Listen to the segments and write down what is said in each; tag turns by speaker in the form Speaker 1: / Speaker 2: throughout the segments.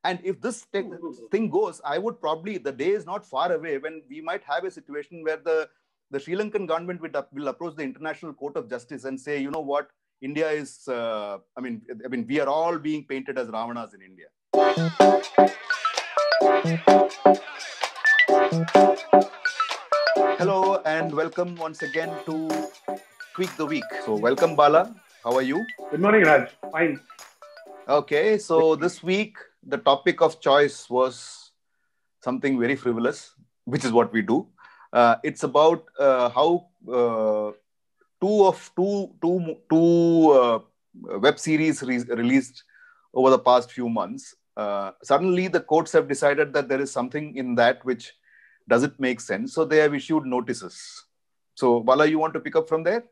Speaker 1: And if this thing goes, I would probably, the day is not far away when we might have a situation where the Sri Lankan government will approach the International Court of Justice and say, you know what, India is, I mean, we are all being painted as Ravanas in India. Hello and welcome once again to Tweak the Week. So welcome, Bala. How are you?
Speaker 2: Good morning, Raj. Fine.
Speaker 1: Okay, so this week the topic of choice was something very frivolous, which is what we do. It's about how two web series released over the past few months. Suddenly, the courts have decided that there is something in that which doesn't make sense, so they have issued notices. So, Bala, you want to pick up from there?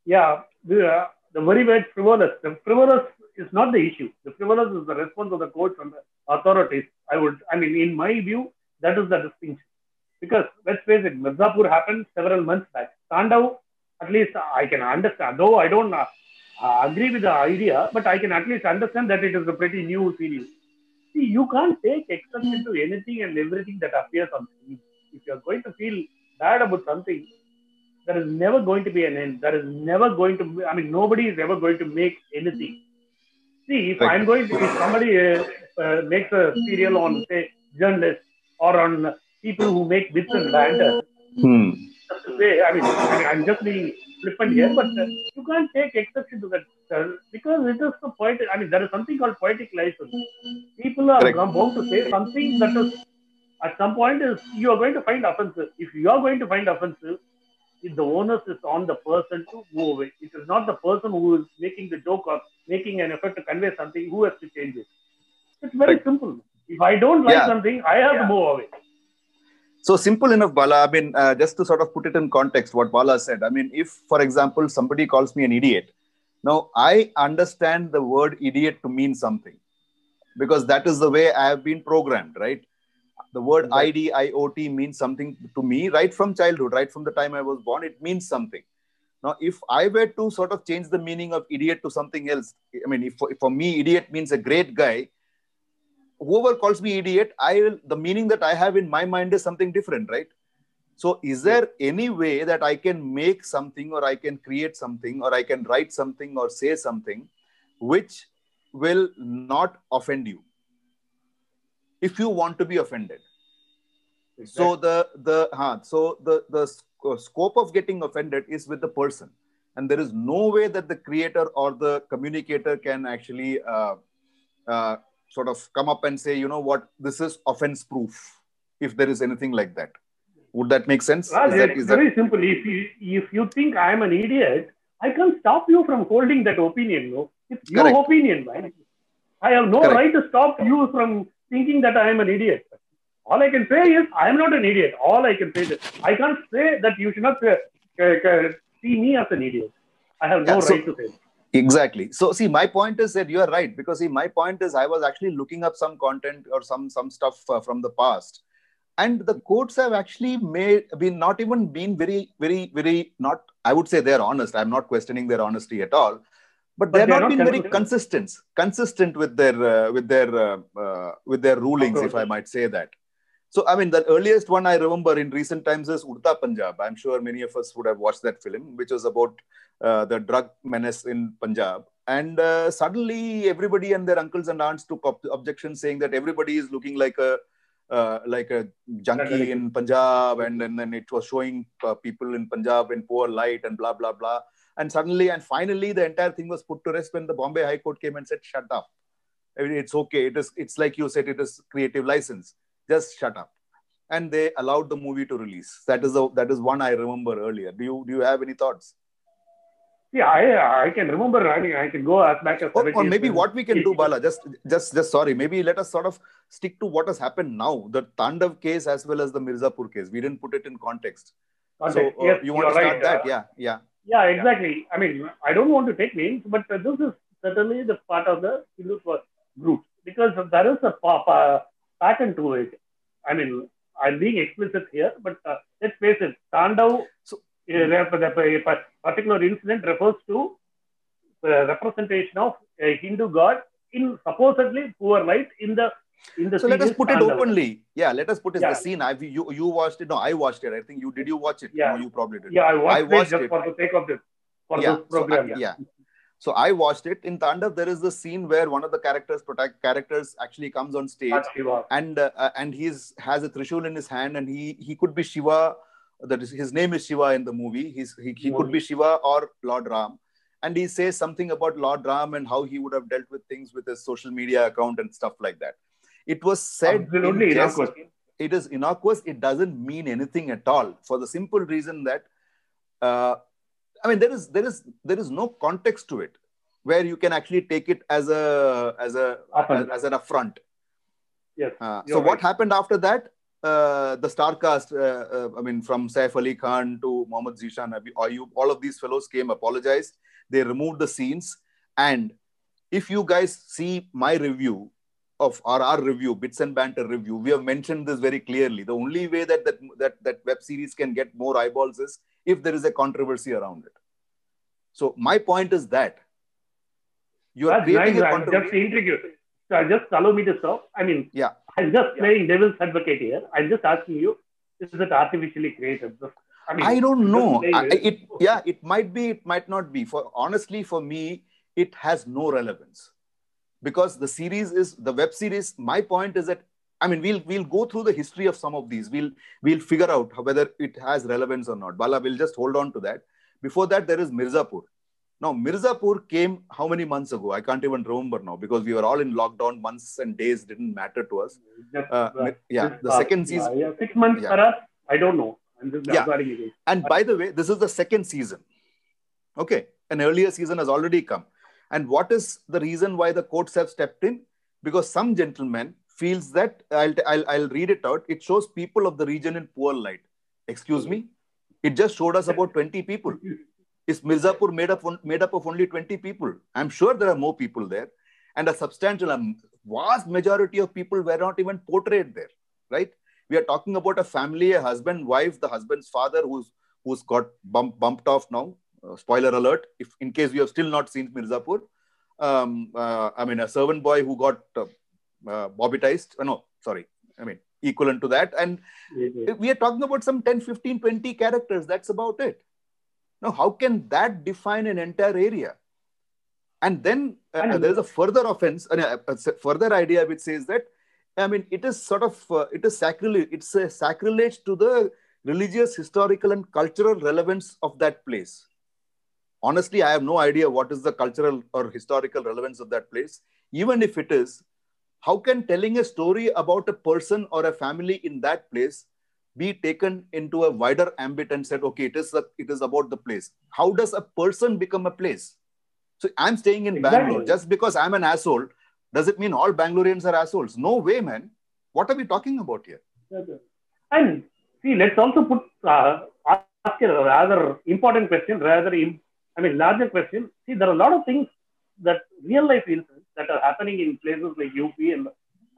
Speaker 2: Yeah, the very word frivolous. The frivolous is not the issue. The frivolous is the response of the courts and the authorities. In my view, that is the distinction. Because let's face it, Mirzapur happened several months back. Tandav, at least I can understand. Though I don't agree with the idea, but I can at least understand that it is a pretty new series. See, you can't take exception to anything and everything that appears on screen. If you're going to feel bad about something, there is never going to be an end. There is never going to be, nobody is ever going to make anything. See, if somebody makes a serial on, say, journalists or on people who make bits and banter, just to say, I'm just being flippant here, but you can't take exception to that because it is the poetic. There is something called poetic license. People are bound to say something that is, at some point, is you are going to find offensive. If you are going to find offensive, the onus is on the person to move away. It is not the person who is making the joke or making an effort to convey something who has to change it. It's very simple. If I don't like something, I have to move away.
Speaker 1: So simple enough, Bala. Just to sort of put it in context, what Bala said. If, for example, somebody calls me an idiot, now I understand the word idiot to mean something because that is the way I have been programmed, right? The word IDIOT means something to me right from childhood, right from the time I was born. It means something. Now, if I were to sort of change the meaning of idiot to something else, if for me, idiot means a great guy, whoever calls me idiot, the meaning that I have in my mind is something different, right? So is there any way that I can make something or I can create something or I can write something or say something which will not offend you if you want to be offended? Exactly. So the scope of getting offended is with the person, and there is no way that the creator or the communicator can actually sort of come up and say, you know what, this is offense proof, if there is anything like that. Would that make sense?
Speaker 2: Raj, it's very simple. If you think I am an idiot, I can't stop you from holding that opinion. No, it's your opinion, man. I have no right to stop you from thinking that I am an idiot. All I can say is I am not an idiot. All I can say is I can't say that you should not see me as an idiot. I have no right to say that.
Speaker 1: Exactly. So, see, my point is that you are right, because my point is I was actually looking up some content or some stuff from the past, and the courts have actually not been very, very, very, not, I would say they're honest. I'm not questioning their honesty at all, but they're not been very consistent with their rulings, if I might say that. So, the earliest one I remember in recent times is Udta Punjab. I'm sure many of us would have watched that film, which was about the drug menace in Punjab. And suddenly, everybody and their uncles and aunts took objections, saying that everybody is looking like a junkie in Punjab, and then it was showing people in Punjab in poor light and blah, blah, blah. And suddenly and finally, the entire thing was put to rest when the Bombay High Court came and said, shut up. It's okay. It's like you said, it is creative license. Just shut up. And they allowed the movie to release. That is one I remember earlier. Do you have any thoughts?
Speaker 2: Yeah, I can remember. I can go as back as 70
Speaker 1: or maybe what we can do, Bala, just sorry, maybe let us sort of stick to what has happened now, the Tandav case as well as the Mirzapur case. We didn't put it in context. So
Speaker 2: yes,
Speaker 1: you want to start that?
Speaker 2: Yeah, exactly. I don't want to take names, but this is certainly the part of the Hindutva group, because there is a pattern to it. I'm being explicit here, but let's face it, Tandav, a particular incident refers to the representation of a Hindu god in supposedly poor light in the
Speaker 1: So let us
Speaker 2: series
Speaker 1: put it
Speaker 2: Pandava.
Speaker 1: openly. Yeah, let us put it the
Speaker 2: Yeah,
Speaker 1: scene. You watched it. No, I watched it. I think you did. You watch it? No,
Speaker 2: yeah,
Speaker 1: you probably did.
Speaker 2: yeah. I
Speaker 1: I
Speaker 2: watched it
Speaker 1: watched
Speaker 2: just
Speaker 1: it.
Speaker 2: for the sake of this, for
Speaker 1: Yeah.
Speaker 2: this program. Yeah,
Speaker 1: Yeah. So I watched it. In Tandav, there is the scene where one of the characters actually comes on stage,
Speaker 2: Lord Shiva.
Speaker 1: and he's has a trishul in his hand, and he could be Shiva. That is, his name is Shiva in the movie. He could be Shiva or Lord Ram, and he says something about Lord Ram and how he would have dealt with things with his social media account and stuff like that. It was said in
Speaker 2: Absolutely
Speaker 1: jest.
Speaker 2: innocuous.
Speaker 1: It is innocuous. It doesn't mean anything at all, for the simple reason that uh, I mean, there is no context to it where you can actually take it
Speaker 2: Often.
Speaker 1: as an affront.
Speaker 2: Yes,
Speaker 1: So
Speaker 2: you're
Speaker 1: what
Speaker 2: right.
Speaker 1: happened after that? The star cast, I mean, from Saif Ali Khan to Mohammad Zishan, Ayub, all of these fellows came, apologized. They removed the scenes. And if you guys see my review of our review, Bits and Banter review, we have mentioned this very clearly. The only way that web series can get more eyeballs is if there is a controversy around it. So my point is that you are
Speaker 2: That's nice.
Speaker 1: creating a
Speaker 2: I'm just
Speaker 1: controversy.
Speaker 2: intrigued. So just allow me to stop. I mean,
Speaker 1: Yeah.
Speaker 2: I'm just playing devil's advocate here. I'm just asking you, is it artificially created? I mean,
Speaker 1: I don't
Speaker 2: I'm just
Speaker 1: know.
Speaker 2: playing it.
Speaker 1: It might be, it might not be. For me, it has no relevance because the web series. My point is that, I mean, we'll go through the history of some of these. We'll figure out whether it has relevance or not. Bala, will just hold on to that. Before that, there is Mirzapur. Now, Mirzapur came how many months ago? I can't even remember now because we were all in lockdown. Months and days didn't matter to us. The second season.
Speaker 2: 6 months
Speaker 1: Yeah.
Speaker 2: perhaps. I don't know. I'm just
Speaker 1: Yeah.
Speaker 2: gathering it.
Speaker 1: And by the way, this is the second season. Okay. An earlier season has already come. And what is the reason why the courts have stepped in? Because some gentleman feels that, I'll read it out. It shows people of the region in poor light. Excuse me? It just showed us about 20 people. Is Mirzapur made up of only 20 people? I'm sure there are more people there. And a vast majority of people were not even portrayed there, right? We are talking about a family, a husband, wife, the husband's father who's got bumped off now. Spoiler alert, if in case you have still not seen Mirzapur. I mean, a servant boy who got bobbitized. No, sorry. I mean, equivalent to that. And we are talking about some 10, 15, 20 characters. That's about it. Now, how can that define an entire area? And then there is a further offense, a further idea which says that, I mean, it is sort of, it is sacrilege. It's a sacrilege to the religious, historical, and cultural relevance of that place. Honestly, I have no idea what is the cultural or historical relevance of that place. Even if it is, how can telling a story about a person or a family in that place be taken into a wider ambit and said, okay, it is about the place? How does a person become a place? So I'm staying in Bangalore. Just because I'm an asshole, does it mean all Bangaloreans are assholes? No way, man. What are we talking about here?
Speaker 2: And see, let's also ask a rather important question, larger question. See, there are a lot of things that real life incidents that are happening in places like UP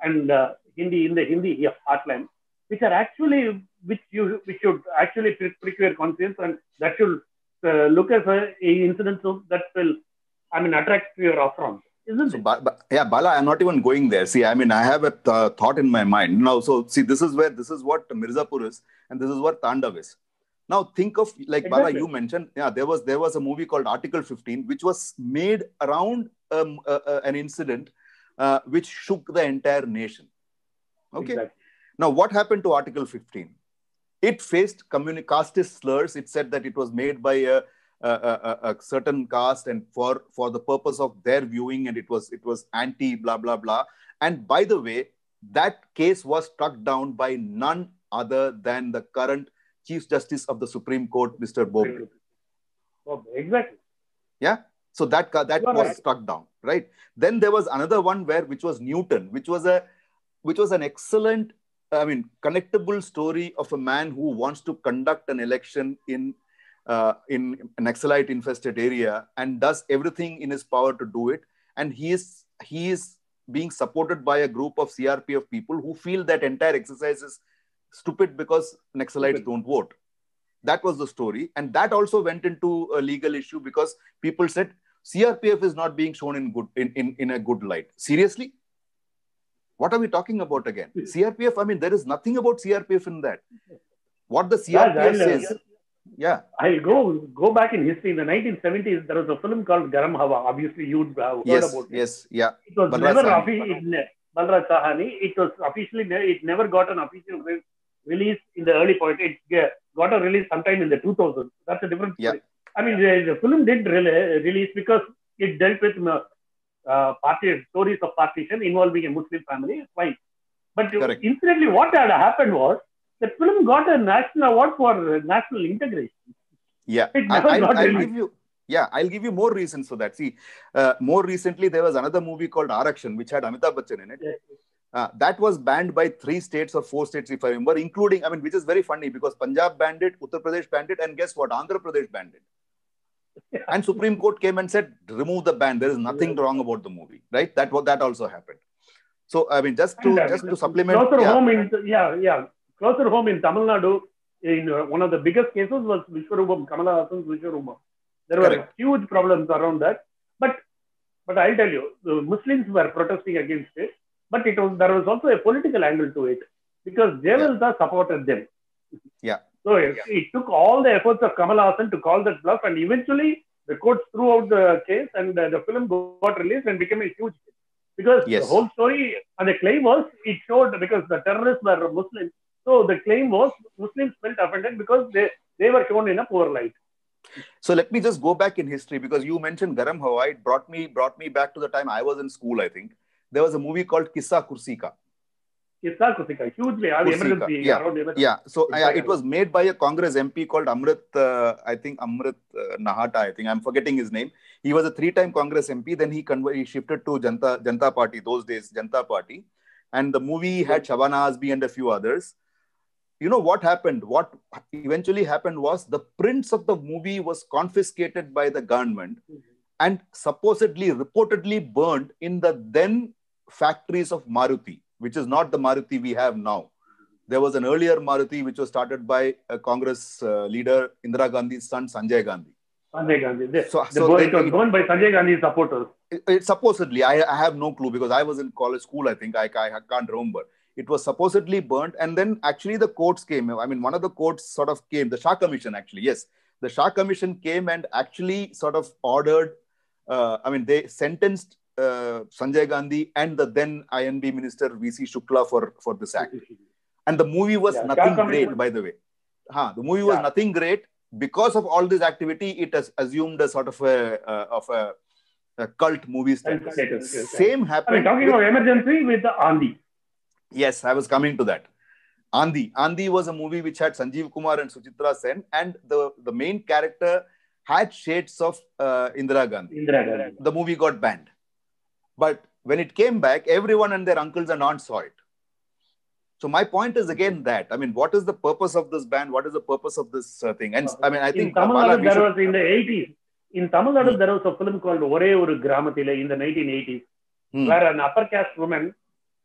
Speaker 2: and Hindi, in the Hindi heartland, which are actually, which should actually prick your conscience, and that should look as a incident that will, attract your affront. Isn't it?
Speaker 1: Bala, I'm not even going there. See, I mean, I have a thought in my mind now. So, see, this is what Mirzapur is, and this is what Tandav is. Now, think of, like, exactly. Bala, you mentioned, there was a movie called Article 15, which was made around an incident which shook the entire nation. Okay. Exactly. Now, what happened to Article 15? It faced casteist slurs. It said that it was made by a certain caste and for the purpose of their viewing, and it was anti blah blah blah. And by the way, that case was struck down by none other than the current Chief Justice of the Supreme Court, Mr. Bobde.
Speaker 2: Exactly.
Speaker 1: Yeah. So that was struck down, right? Then there was another one which was Newton, which was an excellent, connectable story of a man who wants to conduct an election in an Naxalite infested area and does everything in his power to do it. And he is being supported by a group of CRPF people who feel that entire exercise is stupid because Naxalites don't vote. That was the story. And that also went into a legal issue because people said, CRPF is not being shown in a good light. Seriously? What are we talking about again? CRPF, I mean, there is nothing about CRPF in that. What the CRPF says... Yeah,
Speaker 2: I'll go back in history. In the 1970s, there was a film called Garam Hawa. Obviously, you'd have heard about it.
Speaker 1: Yes, yeah.
Speaker 2: It was Balraj Sahani. It was officially, it never got an official release in the early point. It got a release sometime in the 2000s. That's a different story. Yeah. I mean, the film did release because it dealt with stories of partition involving a Muslim family. Fine. But incidentally, what had happened was, the film got a national award for national integration.
Speaker 1: Yeah, I'll give you more reasons for that. See, more recently, there was another movie called Arakshan, which had Amitabh Bachchan in it. Yes. That was banned by 3 states or 4 states, if I remember, including, I mean, which is very funny because Punjab banned it, Uttar Pradesh banned it, and guess what? Andhra Pradesh banned it. And Supreme Court came and said, remove the ban. There is nothing wrong about the movie, right? That also happened. So, I mean, just to supplement.
Speaker 2: Closer home in Tamil Nadu, in one of the biggest cases was Vishwarupam, Kamala Hassan's Vishwarupam. There were huge problems around that. But I'll tell you, the Muslims were protesting against it. But there was also a political angle to it because Jayalalitha supported them.
Speaker 1: Yeah.
Speaker 2: So it took all the efforts of Kamala Hassan to call that bluff, and eventually the courts threw out the case, and the film got released and became a huge hit. Because the whole story and the claim was it showed because the terrorists were Muslims. So the claim was Muslims felt offended because they were shown in a poor light.
Speaker 1: So let me just go back in history because you mentioned Garam Hawa. It brought me back to the time I was in school, I think. There was a movie called Kissa Kursi Ka.
Speaker 2: Kissa Kursi Ka, hugely emergency.
Speaker 1: Yeah. So it was made by a Congress MP called Amrit Nahata, I think. I'm forgetting his name. He was a 3-time Congress MP. Then he shifted to Janta Party, those days, Janta Party. And the movie had Shabana Azmi and a few others. You know what happened? What eventually happened was the prints of the movie was confiscated by the government and reportedly burned in the then factories of Maruti, which is not the Maruti we have now. There was an earlier Maruti which was started by a Congress leader, Indira Gandhi's son, Sanjay Gandhi.
Speaker 2: It was burned by Sanjay Gandhi's supporters.
Speaker 1: Supposedly, I have no clue because I was in school, I think. I can't remember. It was supposedly burnt, and then actually the courts came. I mean, one of the courts sort of came, the Shah Commission actually, yes. The Shah Commission came and actually sort of ordered, they sentenced Sanjay Gandhi and the then INB minister VC Shukla for this act. And the movie was nothing great, by the way. The movie was nothing great. Because of all this activity, it has assumed a sort of a cult movie status. Same happened.
Speaker 2: Talking about emergency with the Andi.
Speaker 1: Yes, I was coming to that. Andi was a movie which had Sanjeev Kumar and Suchitra Sen, and the main character had shades of Indira Gandhi. The movie got banned. But when it came back, everyone and their uncles and aunts saw it. So my point is again that, I mean, what is the purpose of this ban? What is the purpose of this thing? And I mean, I think...
Speaker 2: In Tamil Nadu, there was in the 80s. In Tamil Nadu, there was a film called Ore Oru Gramathile in the 1980s, where an upper caste woman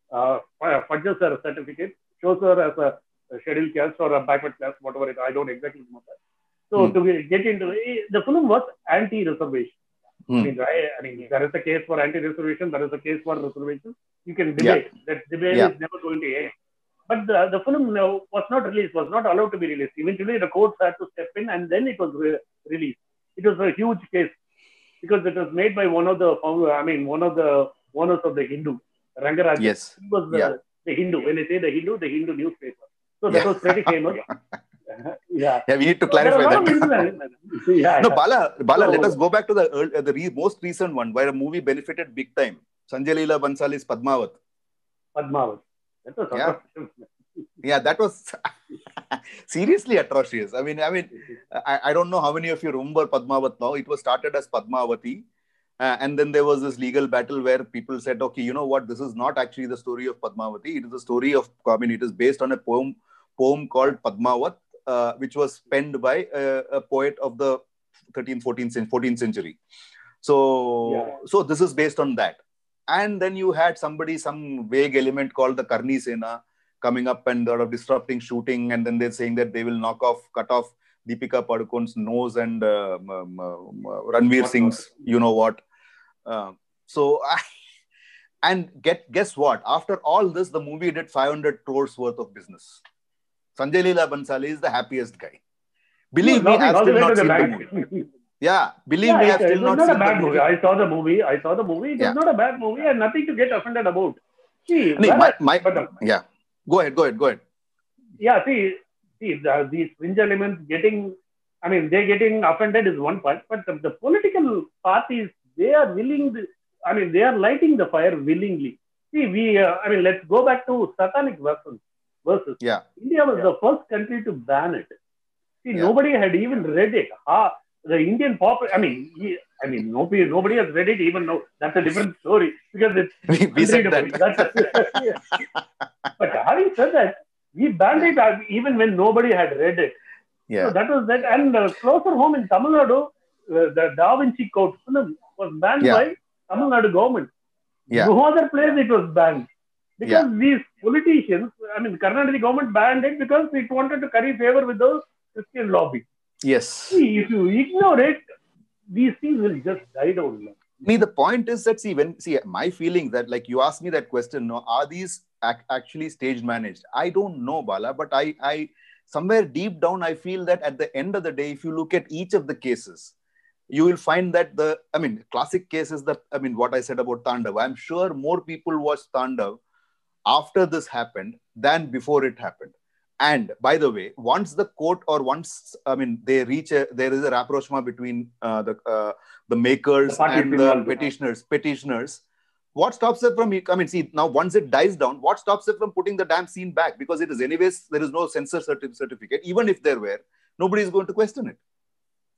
Speaker 2: fudges her certificate, shows her as a scheduled caste or a backward class, whatever it is. I don't exactly know that. So to get into the film was anti-reservation. I mean, there is a case for anti-reservation, there is a case for reservation. You can debate. That debate is never going to end. But the film was not released, was not allowed to be released. Eventually, the courts had to step in, and then it was released. It was a huge case because it was made by one of the owners of the Hindu, Rangaraj.
Speaker 1: Yes.
Speaker 2: He was the Hindu. When I say the Hindu newspaper. So that was pretty famous.
Speaker 1: We need to clarify that. No, Bala, let us go back to the most recent one where a movie benefited big time. Sanjay Leela Bansali's Padmavat. That was seriously atrocious. I mean, I don't know how many of you remember Padmavat now. It was started as Padmavati. And then there was this legal battle where people said, okay, you know what? This is not actually the story of Padmavati. It is the story of, it is based on a poem called Padmavat, which was penned by a poet of the 13th, 14th century. So this is based on that. And then you had some vague element called the Karni Sena coming up and sort of disrupting shooting. And then they're saying that they will cut off Deepika Padukone's nose and Ranveer Singh's, you know what. And guess what? After all this, the movie did 500 crores worth of business. Sanjay Leela Bhansali is the happiest guy. Believe me, I've still not seen the movie. Yeah, believe me, I've still not seen the movie.
Speaker 2: It was not a bad movie. I saw the movie. It was not a bad movie and nothing to get offended about. See,
Speaker 1: yeah. Go ahead.
Speaker 2: Yeah, see, these fringe elements they're getting offended is one part, but the political parties, they are they are lighting the fire willingly. See, let's go back to satanic verses.
Speaker 1: Yeah.
Speaker 2: India was the first country to ban it. See, nobody had even read it. The Indian nobody has read it even now. That's a different story because it's
Speaker 1: we said that.
Speaker 2: But having said that, we banned it even when nobody had read it.
Speaker 1: Yeah.
Speaker 2: So that was that. And closer home in Tamil Nadu, the Da Vinci Code film was banned by Tamil Nadu government.
Speaker 1: Yeah.
Speaker 2: No other place it was banned. Because these politicians, Karnataka government banned it because it wanted to curry favor with the Christian lobby.
Speaker 1: Yes.
Speaker 2: See, if you ignore it, these things will just die down.
Speaker 1: The point is that, my feeling that, like you asked me that question, are these actually stage managed? I don't know, Bala, but I somewhere deep down, I feel that at the end of the day, if you look at each of the cases, you will find that classic cases what I said about Tandav. I'm sure more people watched Tandav after this happened than before it happened. And by the way, once the court they reach there is a rapprochement between the makers and the petitioners. What stops it from, now once it dies down, what stops it from putting the damn scene back? Because it is anyways, there is no censor certificate. Even if there were, nobody is going to question it.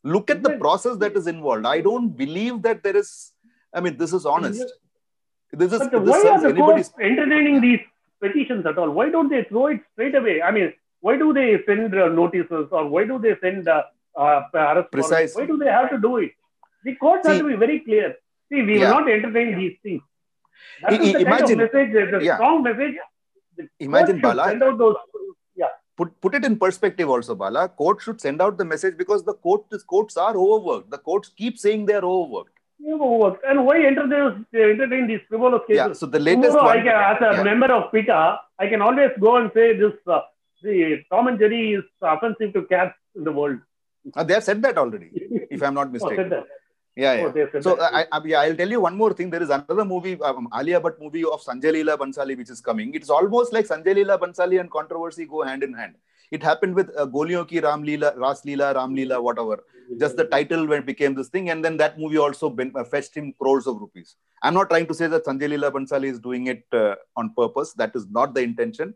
Speaker 1: Look at the process that is involved. I don't believe that there is, this is honest.
Speaker 2: Why are the courts entertaining these petitions at all? Why don't they throw it straight away? Why do they send notices or why do they send arrest warrants? Why do they have to do it? The courts have to be very clear. See, we will not entertain these things. That is the kind of message, there's a strong message.
Speaker 1: Imagine, Bala,
Speaker 2: send out those,
Speaker 1: put it in perspective also, Bala. Court should send out the message because the courts are overworked. The courts keep saying they are overworked.
Speaker 2: And why entertain these frivolous cases?
Speaker 1: Yeah, so the latest one,
Speaker 2: as a member of PETA, I can always go and say this: the Tom and Jerry is offensive to cats in the world.
Speaker 1: They have said that already, if I'm not mistaken. I'll tell you one more thing. There is another movie, Alia Bhatt movie of Sanjay Leela Bhansali, which is coming. It's almost like Sanjay Leela Bhansali and controversy go hand in hand. It happened with Goliyon Ki Ram Leela, whatever. Just the title became this thing, and then that movie also fetched him crores of rupees. I'm not trying to say that Sanjay Leela Bhansali is doing it on purpose. That is not the intention.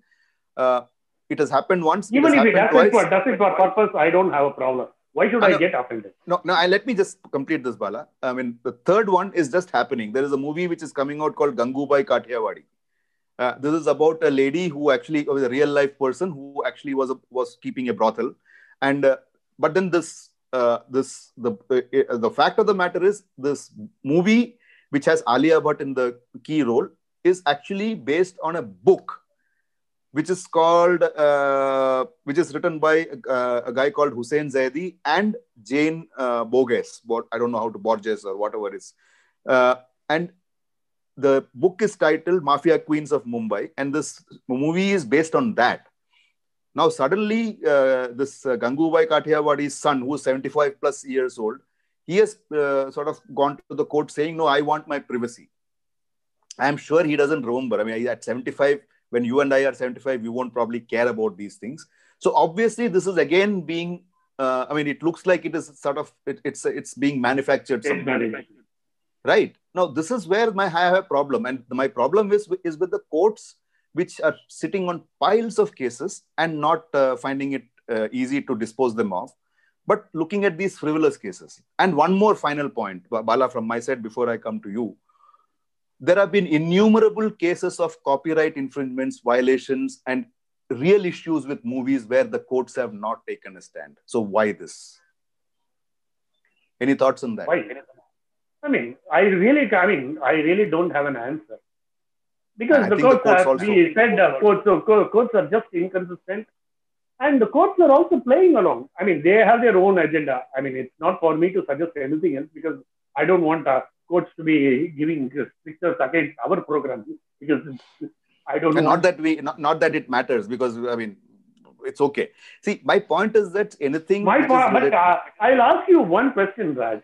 Speaker 1: It has happened once.
Speaker 2: Even if it does it for purpose, I don't have a problem. Why should I get offended?
Speaker 1: No, let me just complete this, Bala. The third one is just happening. There is a movie which is coming out called Gangubai Kathiawadi. This is about a lady who actually was a real life person who actually was keeping a brothel, and but then the fact of the matter is this movie, which has Alia Bhatt in the key role, is actually based on a book, which is which is written by a guy called Hussein Zaidi and Jane Borges. I don't know how to Borges or whatever it is, and the book is titled Mafia Queens of Mumbai, and this movie is based on that. Now, suddenly, this Gangubai Kathiawadi's son, who is 75 plus years old, he has sort of gone to the court saying, no, I want my privacy. I'm sure he doesn't remember. At 75, when you and I are 75, we won't probably care about these things. So obviously, this is again being, it looks like it is sort of, it's being manufactured. Right. Now, this is where I have a problem. And my problem is with the courts, which are sitting on piles of cases and not finding it easy to dispose them off, but looking at these frivolous cases. And one more final point, Bala, from my side, before I come to you. There have been innumerable cases of copyright infringements, violations, and real issues with movies where the courts have not taken a stand. So why this? Any thoughts on that?
Speaker 2: Why? I really don't have an answer. Because the courts, as we said, courts are just inconsistent. And the courts are also playing along. I mean, they have their own agenda. I mean, it's not for me to suggest anything else because I don't want courts to be giving strictures against our program because I don't
Speaker 1: And
Speaker 2: want.
Speaker 1: not that it matters because I mean, it's okay. See, my point is that anything
Speaker 2: My
Speaker 1: which is
Speaker 2: point, but
Speaker 1: related.
Speaker 2: I'll ask you one question, Raj.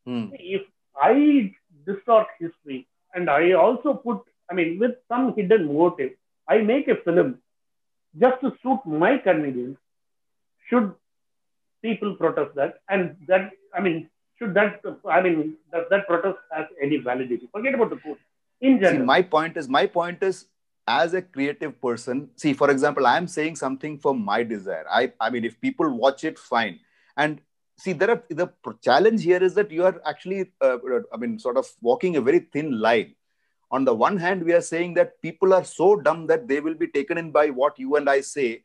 Speaker 1: Hmm.
Speaker 2: If I distort history and I also put, I mean, with some hidden motive, I make a film just to suit my convenience, should people protest that? And that, I mean, should that, I mean, does that protest has any validity? Forget about the court in
Speaker 1: See,
Speaker 2: general.
Speaker 1: my point is, as a creative person, see, for example, I am saying something for my desire. I mean, if people watch it, fine. And see, the challenge here is that you are actually, I mean, sort of walking a very thin line. On the one hand, we are saying that people are so dumb that they will be taken in by what you and I say,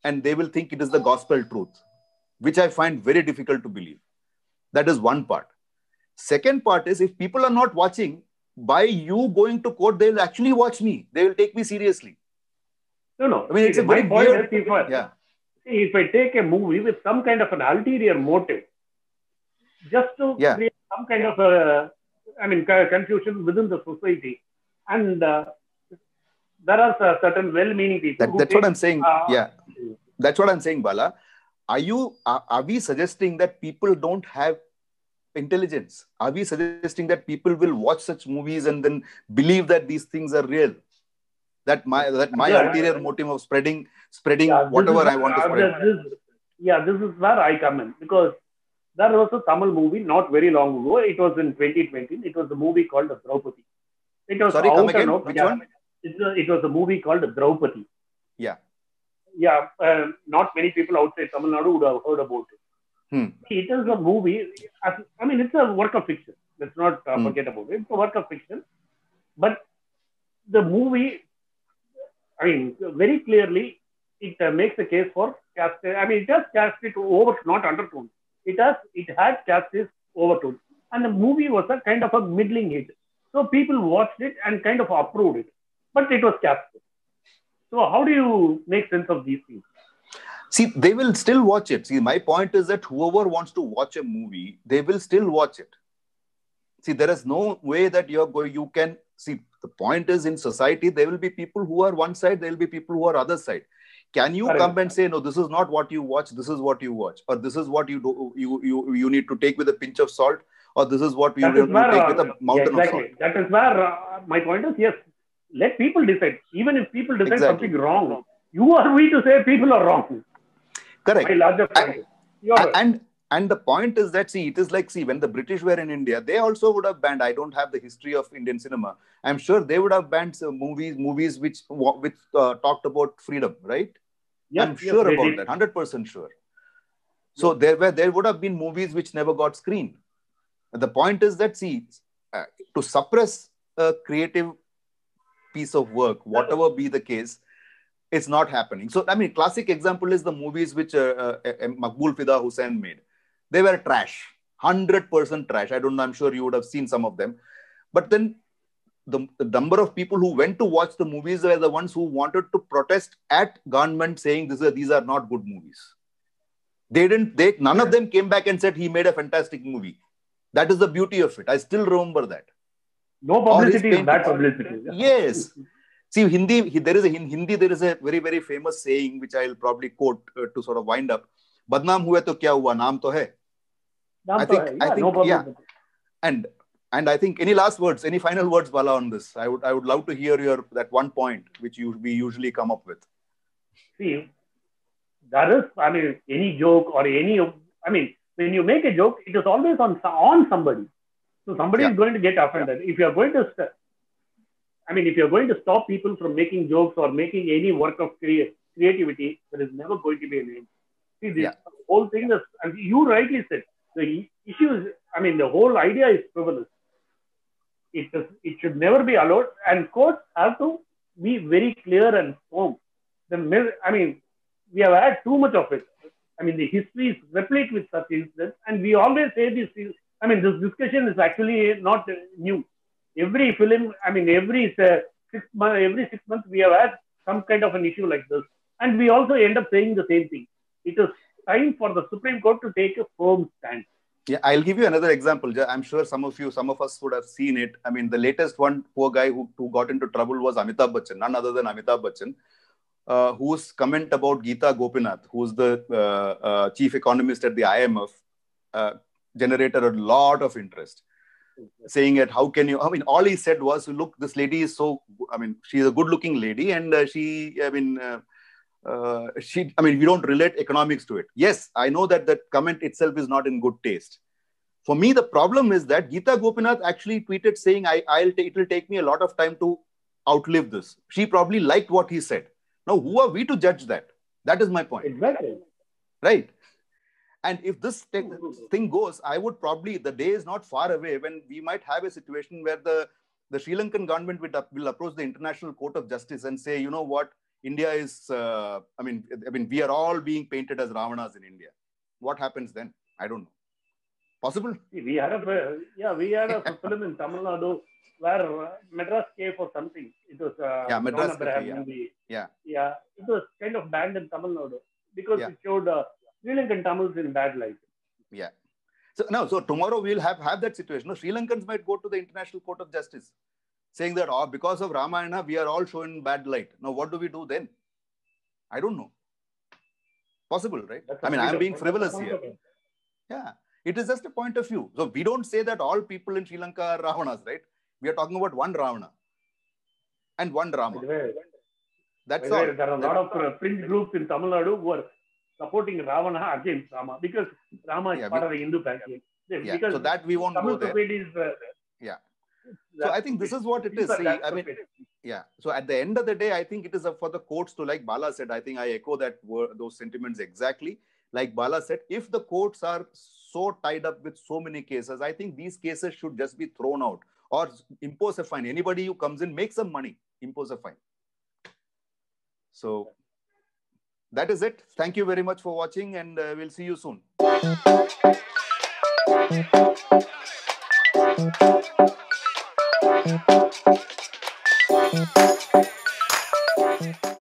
Speaker 1: and they will think it is the gospel truth, which I find very difficult to believe. That is one part. Second part is, if people are not watching, by you going to court, they will actually watch me. They will take me seriously.
Speaker 2: No, no.
Speaker 1: I mean, it's
Speaker 2: See,
Speaker 1: a
Speaker 2: my
Speaker 1: very
Speaker 2: point
Speaker 1: weird.
Speaker 2: is,
Speaker 1: Yeah.
Speaker 2: if I take a movie with some kind of an ulterior motive, just to
Speaker 1: Yeah.
Speaker 2: create some kind of a, I mean, confusion within the society, and there are certain well-meaning people who
Speaker 1: That's
Speaker 2: take.
Speaker 1: what I'm saying. Yeah. That's what I'm saying, Bala. Are we suggesting that people don't have intelligence? Are we suggesting that people will watch such movies and then believe that these things are real? That my ulterior motive of spreading whatever I want to spread.
Speaker 2: This is where I come in because there was a Tamil movie not very long ago. It was in 2020. It was a movie called Draupadi. It was
Speaker 1: Sorry, come
Speaker 2: out
Speaker 1: again.
Speaker 2: and out.
Speaker 1: Which one?
Speaker 2: It was a movie called Draupadi.
Speaker 1: Yeah.
Speaker 2: Yeah, not many people outside Tamil Nadu would have heard about it. It is a movie. I mean, it's a work of fiction. Let's not forget about it. It's a work of fiction. But the movie, I mean, very clearly, it makes a case for caste. I mean, it has caste over, not undertone. It had caste overtone. And the movie was a kind of a middling hit. So people watched it and kind of approved it. But it was caste. So how do you make sense of these things?
Speaker 1: See, they will still watch it. See, my point is that whoever wants to watch a movie, they will still watch it. See, there is no way that you can see. The point is, in society, there will be people who are one side, there will be people who are other side. Can you come and say, no, this is not what you watch, this is what you watch, or this is what you do, you need to take with a pinch of salt, or this is what you take with a mountain of salt.
Speaker 2: That is where my point is, yes, let people decide. Even if people decide something wrong, you are we to say people are wrong.
Speaker 1: Correct.
Speaker 2: My larger point.
Speaker 1: And the point is that, see, it is like, see, when the British were in India, they also would have banned, I don't have the history of Indian cinema. I'm sure they would have banned some movies which talked about freedom, right? Yes, I'm sure about that, 100% sure. So there would have been movies which never got screened. The point is that, see, to suppress a creative piece of work, whatever be the case, it's not happening. So, I mean, classic example is the movies which Maqbool Fida Hussain made. They were trash, 100% trash. I don't know, I'm sure you would have seen some of them. But then the number of people who went to watch the movies were the ones who wanted to protest at government saying these are not good movies. None of them came back and said he made a fantastic movie. That is the beauty of it. I still remember that.
Speaker 2: No publicity is bad publicity.
Speaker 1: Yes. See, in Hindi, there is a very, very famous saying, which I'll probably quote to sort of wind up. Badnaam hue to kya hua, naam to hai. I think, yeah. And I think, any last words, any final words, Bala, on this? I would love to hear that one point which we usually come up with.
Speaker 2: See, there is, I mean, any joke or when you make a joke, it is always on somebody. So somebody is going to get offended. If you are going to, if you're going to stop people from making jokes or making any work of creativity, there is never going to be an end. See, this whole thing is, and you rightly said, the issue is, the whole idea is frivolous. It should never be allowed, and courts have to be very clear and firm. We have had too much of it. The history is replete with such incidents, and we always say this. This discussion is actually not new. Every film, every 6 months, we have had some kind of an issue like this. And we also end up saying the same thing. It is time for the Supreme Court to take a firm stand.
Speaker 1: Yeah, I'll give you another example. I'm sure some of us would have seen it. I mean, the latest one, poor guy who got into trouble was Amitabh Bachchan, none other than Amitabh Bachchan, whose comment about Geeta Gopinath, who's the chief economist at the IMF, generated a lot of interest. Saying that, how can you, I mean, all he said was, look, this lady is so, I mean, she's a good looking lady and we don't relate economics to it. Yes, I know that that comment itself is not in good taste. For me, the problem is that Geeta Gopinath actually tweeted saying, it will take me a lot of time to outlive this. She probably liked what he said. Now, who are we to judge that? That is my point.
Speaker 2: Exactly.
Speaker 1: Right. And if this thing goes, I would probably, the day is not far away when we might have a situation where the Sri Lankan government will approach the International Court of Justice and say, you know what, India is, we are all being painted as Ravanas in India. What happens then? I don't know. Possible?
Speaker 2: We had a film in Tamil Nadu where Madras Cave or something. It was
Speaker 1: Madras Cave,
Speaker 2: movie.
Speaker 1: Yeah.
Speaker 2: It was kind of banned in Tamil Nadu because it showed Sri Lankan Tamils in bad light.
Speaker 1: Yeah. So tomorrow we'll have that situation. No, Sri Lankans might go to the International Court of Justice saying that because of Ramayana, we are all shown bad light. Now, what do we do then? I don't know. Possible, right? I'm being frivolous here. Yeah. It is just a point of view. So we don't say that all people in Sri Lanka are Ravanas, right? We are talking about one Ravana and one Rama. That's all.
Speaker 2: There are a lot of fringe groups in Tamil Nadu who are supporting Ravana against Rama because Rama is part of the Hindu pantheon.
Speaker 1: So that we won't go there. So I think this is what it is. So at the end of the day, I think it is for the courts to, like Bala said, I think I echo those sentiments exactly. Like Bala said, if the courts are so tied up with so many cases, I think these cases should just be thrown out or impose a fine. Anybody who comes in, make some money, impose a fine. So that is it. Thank you very much for watching and we'll see you soon.